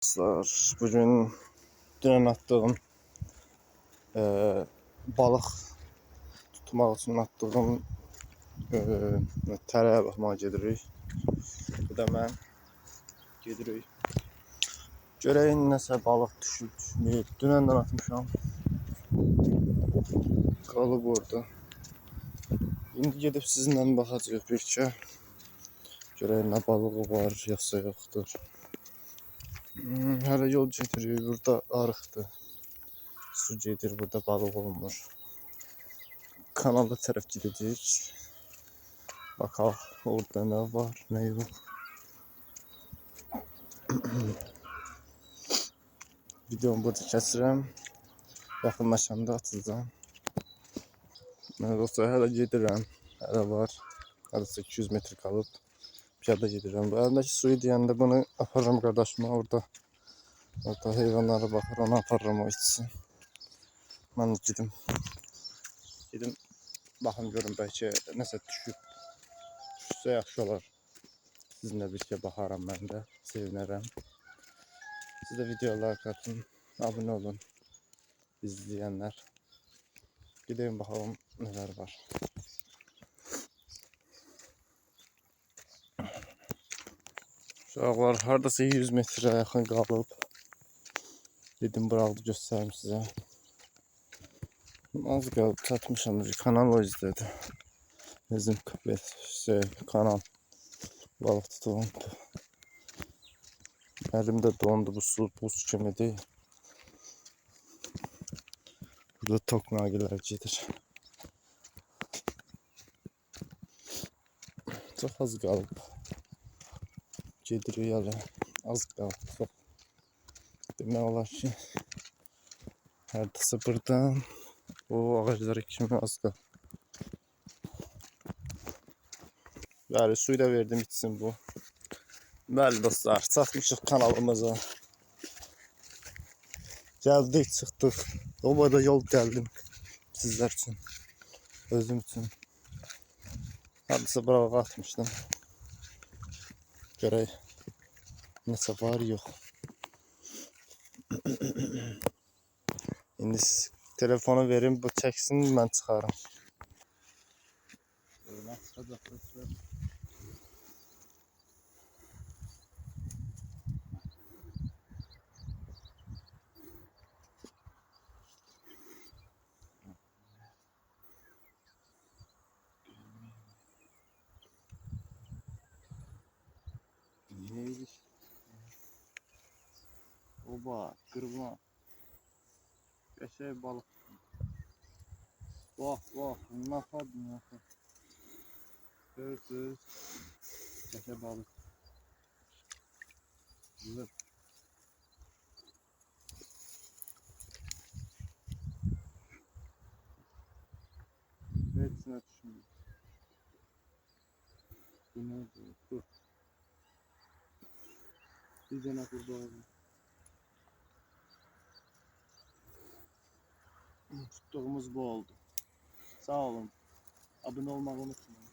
Arkadaşlar, bugün dünən attığım balıq tutmaq üçün attığım tərəyə baxmağa gedirik. Bu da mən gedirik. Görəyin nəsə balıq düşüb düşməyib. Dünəndən atmışam. Qalıb orada. İndi gedib sizinlə baxacağıq bir ki. Görəyin nə balığı var, yoxsa yoxdur. Hələ yol gedirik. Burada arıqdır. Su gedir, burada balıq olmur. Kanala tərəf gedəcəyik. Bakalım orada nə var, nə yox. Videomu burada kəsirəm. Yaxınlaşanda atacağım. Mən dostlar hələ gedirəm. Hələ var. Hələ 800 metr qalıb. Piyada gedirəm. Əlimdəki suyu deyəndə bunu aparıram qardaşıma. Orada heyvanlara baxır. Onu aparıram o içsin. Mən gedim. Gedim. Baxın görün bəlkə nəsə düşüb. Düşsə yaxşı olar. Sizinlə birlikdə baxaram mən də. Sevinərəm. Siz də videoya like atın. Abunə olun. İzləyənlər. Gedeyim bakalım neler var. Uşaqlar hardasa 100 metrə yaxın qalıb. Dedim buralı göstərim sizə. Az qalıb çatmışam. Kanal o izlədi. Bizim kanal balıq tutuğumdu. Əlimdə dondu bu su, buz kimi deyil. Burada tok nagilər gedir. Çox az qalıb. Gedirik hələ. Az qalıb. Çox. Demək olar ki, hardasa buradan o ağaclara kimi az qalıb. Bəli, suyu da verdim içsin bu. Bəli dostlar, çatmışıq kanalımıza. Gəldik, çıxdıq. O boyda yol gəldim sizlər üçün, özüm üçün. Hardasa burağa atmışdım. Görək nəsə var, yox. İndi telefonu verim, bu çəksin, mən çıxarım. Neymiş? Oba, kırma. Qəşəng balıq. Bax, naxad. Gördünüz. Qəşəng balıq. Güzel. Hepsine düşündüm. Bu ne oldu? Dur. Bir tane kurdu oldu. Tuttuğumuz bu oldu. Sağ olun. Abone olmayı unutmayın.